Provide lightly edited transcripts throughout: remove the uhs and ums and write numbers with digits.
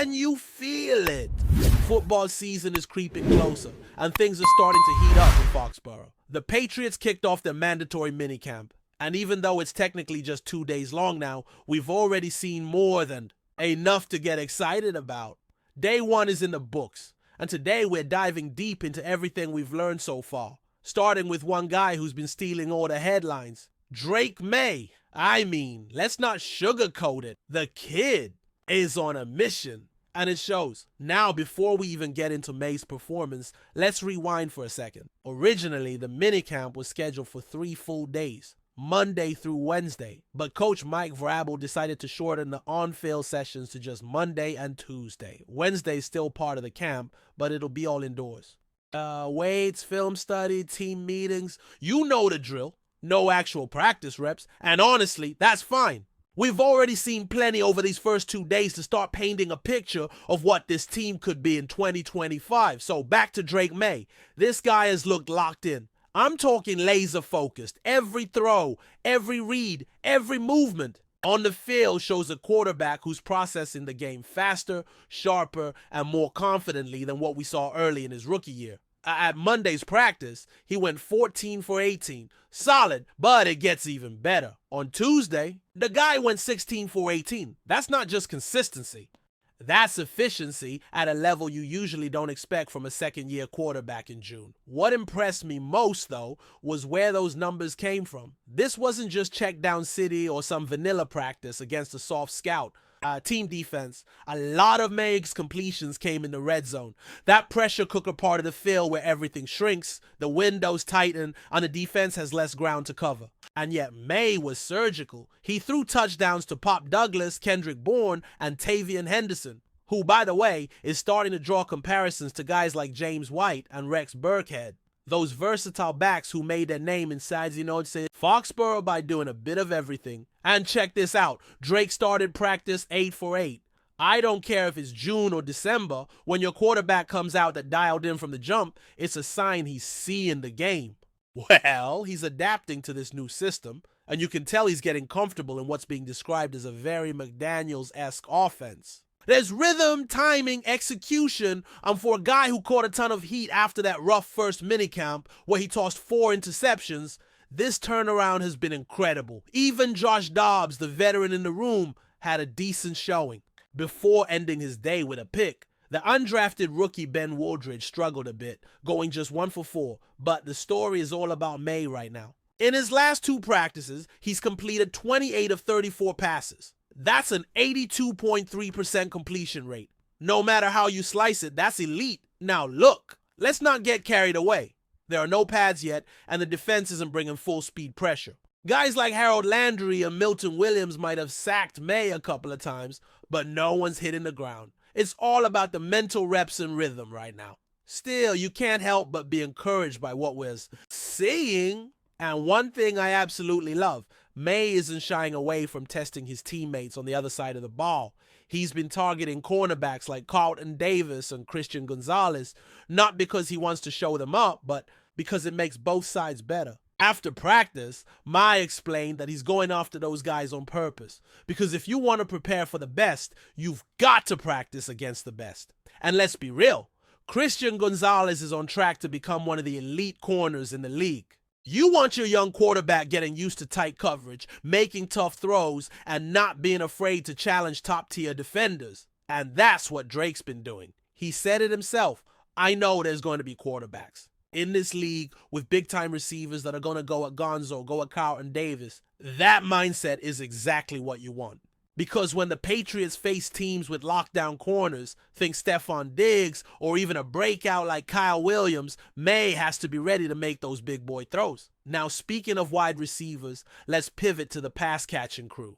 Can you feel it? Football season is creeping closer, and things are starting to heat up in Foxborough. The Patriots kicked off their mandatory minicamp, and even though it's technically just 2 days long now, we've already seen more than enough to get excited about. Day one is in the books, and today we're diving deep into everything we've learned so far, starting with one guy who's been stealing all the headlines. Drake Maye. I mean, let's not sugarcoat it. The kid is on a mission, and it shows. Now, before we even get into Maye's performance, let's rewind for a second. Originally, the minicamp was scheduled for 3 full days, Monday through Wednesday, but Coach Mike Vrabel decided to shorten the on-field sessions to just Monday and Tuesday. Wednesday's still part of the camp, but it'll be all indoors. Weights, film study, team meetings, you know the drill. No actual practice reps, and honestly, that's fine. We've already seen plenty over these first 2 days to start painting a picture of what this team could be in 2025. So back to Drake Maye. This guy has looked locked in. I'm talking laser focused. Every throw, every read, every movement on the field shows a quarterback who's processing the game faster, sharper, and more confidently than what we saw early in his rookie year. At Monday's practice, he went 14 for 18. Solid, but it gets even better. On Tuesday, the guy went 16 for 18. That's not just consistency. That's efficiency at a level you usually don't expect from a second-year quarterback in June. What impressed me most, though, was where those numbers came from. This wasn't just check down city or some vanilla practice against a soft scout. Team defense. A lot of Maye's completions came in the red zone. That pressure cooker part of the field where everything shrinks, the windows tighten, and the defense has less ground to cover. And yet Maye was surgical. He threw touchdowns to Pop Douglas, Kendrick Bourne, and Tavian Henderson, who, by the way, is starting to draw comparisons to guys like James White and Rex Burkhead. Those versatile backs who made their name inside, Foxborough by doing a bit of everything. And check this out. Drake started practice 8 for 8. I don't care if it's June or December. When your quarterback comes out that dialed in from the jump, it's a sign he's seeing the game. Well, he's adapting to this new system, and you can tell he's getting comfortable in what's being described as a very McDaniels-esque offense. There's rhythm, timing, execution, and for a guy who caught a ton of heat after that rough first minicamp where he tossed 4 interceptions, this turnaround has been incredible. Even Josh Dobbs, the veteran in the room, had a decent showing before ending his day with a pick. The undrafted rookie Ben Wooldridge struggled a bit, going just 1 for 4, but the story is all about Maye right now. In his last 2 practices, he's completed 28 of 34 passes. That's an 82.3% completion rate. No matter how you slice it, that's elite. Now look, let's not get carried away. There are no pads yet, and the defense isn't bringing full speed pressure. Guys like Harold Landry and Milton Williams might have sacked Maye a couple of times, but no one's hitting the ground. It's all about the mental reps and rhythm right now. Still, you can't help but be encouraged by what we're seeing. And one thing I absolutely love, Maye isn't shying away from testing his teammates on the other side of the ball. He's been targeting cornerbacks like Carlton Davis and Christian Gonzalez, not because he wants to show them up, but because it makes both sides better. After practice, Maye explained that he's going after those guys on purpose, because if you want to prepare for the best, you've got to practice against the best. And let's be real, Christian Gonzalez is on track to become one of the elite corners in the league. You want your young quarterback getting used to tight coverage, making tough throws, and not being afraid to challenge top-tier defenders. And that's what Drake's been doing. He said it himself. I know there's going to be quarterbacks in this league with big-time receivers that are going to go at Gonzo, go at Carlton Davis. That mindset is exactly what you want. Because when the Patriots face teams with lockdown corners, think Stefon Diggs or even a breakout like Kyle Williams, Maye has to be ready to make those big boy throws. Now, speaking of wide receivers, let's pivot to the pass-catching crew.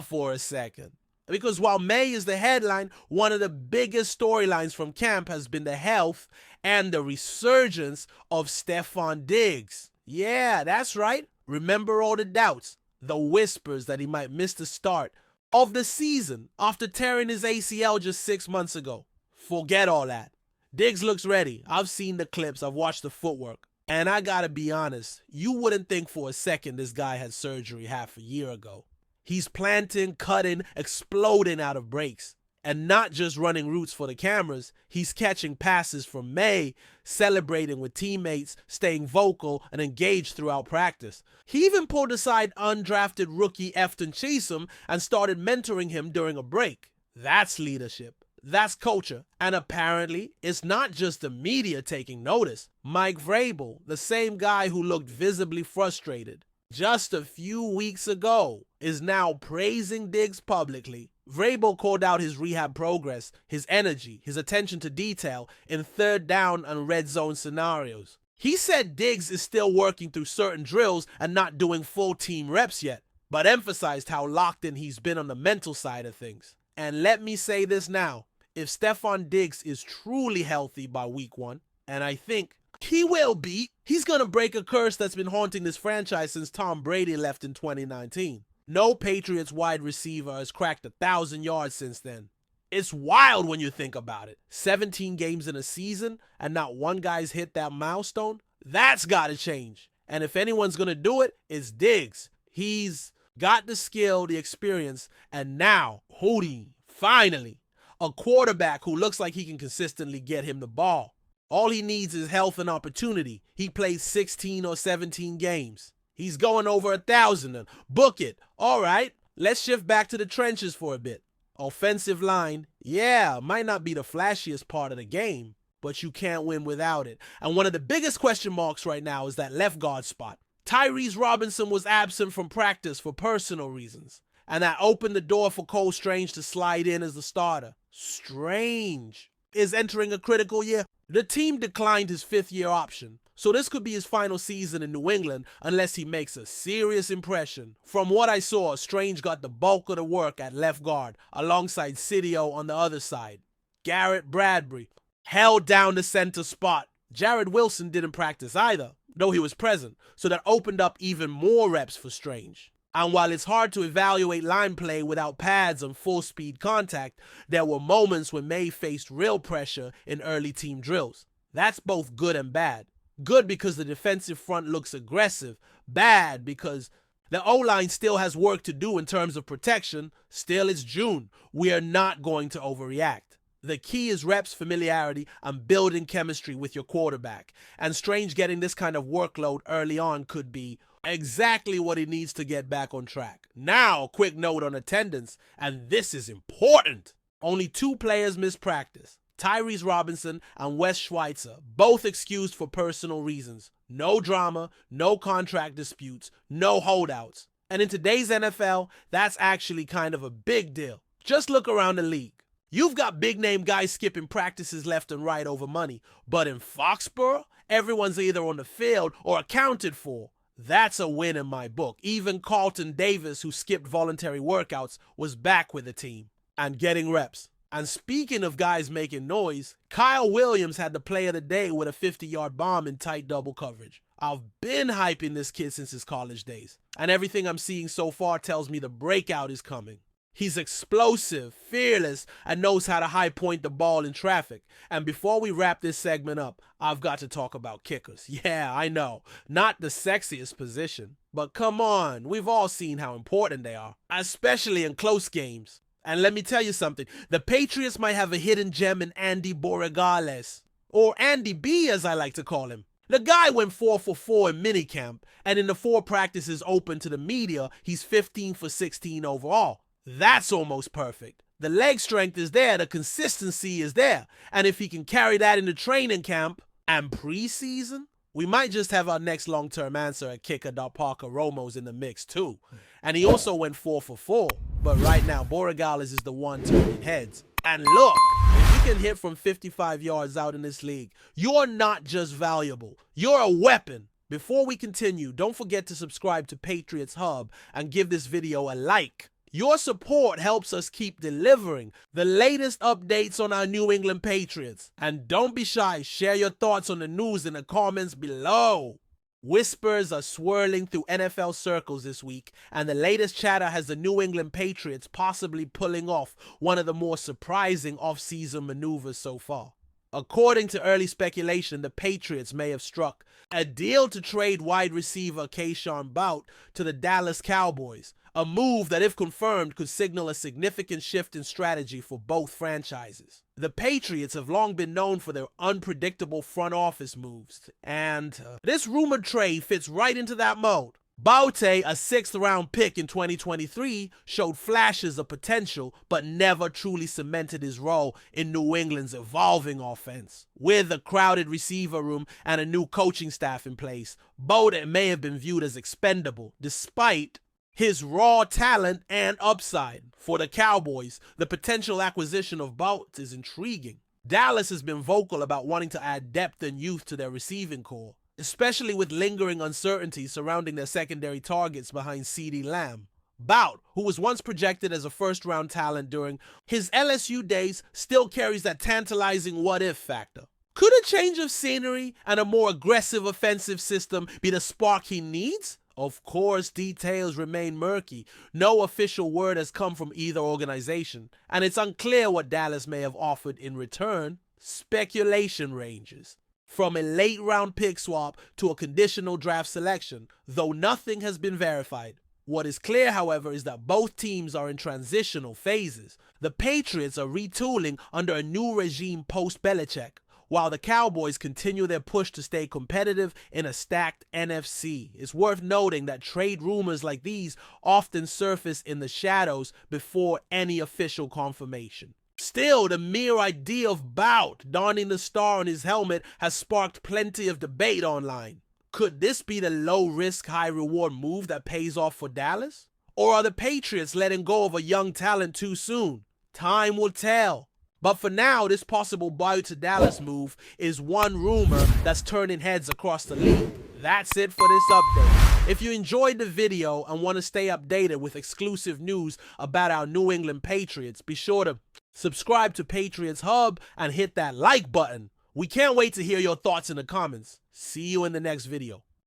For a second. Because while Maye is the headline, one of the biggest storylines from camp has been the health and the resurgence of Stefon Diggs. Yeah, that's right. Remember all the doubts, the whispers that he might miss the start of the season after tearing his ACL just 6 months ago. Forget all that. Diggs looks ready. I've seen the clips. I've watched the footwork. And I gotta be honest, you wouldn't think for a second this guy had surgery half a year ago. He's planting, cutting, exploding out of breaks. And not just running routes for the cameras, he's catching passes from Maye, celebrating with teammates, staying vocal and engaged throughout practice. He even pulled aside undrafted rookie Efton Chisholm and started mentoring him during a break. That's leadership. That's culture. And apparently, it's not just the media taking notice. Mike Vrabel, the same guy who looked visibly frustrated just a few weeks ago, is now praising Diggs publicly. Vrabel called out his rehab progress, his energy, his attention to detail in third down and red zone scenarios. He said Diggs is still working through certain drills and not doing full team reps yet, but emphasized how locked in he's been on the mental side of things. And let me say this now, if Stefon Diggs is truly healthy by week 1, and I think he will be, he's going to break a curse that's been haunting this franchise since Tom Brady left in 2019. No Patriots wide receiver has cracked 1,000 yards since then. It's wild when you think about it. 17 games in a season and not one guy's hit that milestone? That's got to change. And if anyone's going to do it, it's Diggs. He's got the skill, the experience, and now, Hootie, finally, a quarterback who looks like he can consistently get him the ball. All he needs is health and opportunity. He plays 16 or 17 games. He's going over 1,000 and book it. All right, let's shift back to the trenches for a bit. Offensive line, yeah, might not be the flashiest part of the game, but you can't win without it. And one of the biggest question marks right now is that left guard spot. Tyrese Robinson was absent from practice for personal reasons, and that opened the door for Cole Strange to slide in as the starter. Strange is entering a critical year. The team declined his 5th-year option, so this could be his final season in New England unless he makes a serious impression. From what I saw, Strange got the bulk of the work at left guard alongside Sidio on the other side. Garrett Bradbury held down the center spot. Jared Wilson didn't practice either, though he was present, so that opened up even more reps for Strange. And while it's hard to evaluate line play without pads and full-speed contact, there were moments when Maye faced real pressure in early team drills. That's both good and bad. Good because the defensive front looks aggressive. Bad because the O-line still has work to do in terms of protection. Still, it's June. We are not going to overreact. The key is reps, familiarity, and building chemistry with your quarterback. And Strange getting this kind of workload early on could be exactly what he needs to get back on track. Now, a quick note on attendance, and this is important. Only 2 players missed practice. Tyrese Robinson and Wes Schweitzer, both excused for personal reasons. No drama, no contract disputes, no holdouts. And in today's NFL, that's actually kind of a big deal. Just look around the league. You've got big-name guys skipping practices left and right over money. But in Foxborough, everyone's either on the field or accounted for. That's a win in my book. Even Carlton Davis, who skipped voluntary workouts, was back with the team and getting reps. And speaking of guys making noise, Kyle Williams had the play of the day with a 50-yard bomb in tight double coverage. I've been hyping this kid since his college days, and everything I'm seeing so far tells me the breakout is coming. He's explosive, fearless, and knows how to high point the ball in traffic. And before we wrap this segment up, I've got to talk about kickers. Yeah, I know, not the sexiest position, but come on, we've all seen how important they are, especially in close games. And let me tell you something, the Patriots might have a hidden gem in Andy Borregales, or Andy B as I like to call him. The guy went 4 for 4 in minicamp, and in the 4 practices open to the media, he's 15 for 16 overall. That's almost perfect. The leg strength is there, the consistency is there, and if he can carry that into training camp and preseason, we might just have our next long-term answer at kicker. Parker Romo's in the mix too. And he also went 4 for 4, but right now Borregales is the one turning heads. And look, if you can hit from 55 yards out in this league, you're not just valuable, you're a weapon. Before we continue, don't forget to subscribe to Patriots Hub and give this video a like. Your support helps us keep delivering the latest updates on our New England Patriots. And don't be shy, share your thoughts on the news in the comments below. Whispers are swirling through NFL circles this week, and the latest chatter has the New England Patriots possibly pulling off one of the more surprising offseason maneuvers so far. According to early speculation, the Patriots may have struck a deal to trade wide receiver KAYSHON Bouttte to the Dallas Cowboys, A move that, if confirmed, could signal a significant shift in strategy for both franchises. The Patriots have long been known for their unpredictable front office moves, and this rumored trade fits right into that mode. Boutте, a 6th-round pick in 2023, showed flashes of potential but never truly cemented his role in New England's evolving offense. With a crowded receiver room and a new coaching staff in place, Bouttte may have been viewed as expendable, despite his raw talent and upside. For the Cowboys, the potential acquisition of Bouttte is intriguing. Dallas has been vocal about wanting to add depth and youth to their receiving core, especially with lingering uncertainty surrounding their secondary targets behind CeeDee Lamb. Bouttte, who was once projected as a first-round talent during his LSU days, still carries that tantalizing what-if factor. Could a change of scenery and a more aggressive offensive system be the spark he needs? Of course, details remain murky. No official word has come from either organization, and it's unclear what Dallas may have offered in return. Speculation ranges from a late-round pick swap to a conditional draft selection, though nothing has been verified. What is clear, however, is that both teams are in transitional phases. The Patriots are retooling under a new regime post-Belichick, while the Cowboys continue their push to stay competitive in a stacked NFC. It's worth noting that trade rumors like these often surface in the shadows before any official confirmation. Still, the mere idea of Bouttte donning the star on his helmet has sparked plenty of debate online. Could this be the low-risk, high-reward move that pays off for Dallas? Or are the Patriots letting go of a young talent too soon? Time will tell. But for now, this possible Bouttte to Dallas move is one rumor that's turning heads across the league. That's it for this update. If you enjoyed the video and want to stay updated with exclusive news about our New England Patriots, be sure to subscribe to Patriots Hub and hit that like button. We can't wait to hear your thoughts in the comments. See you in the next video.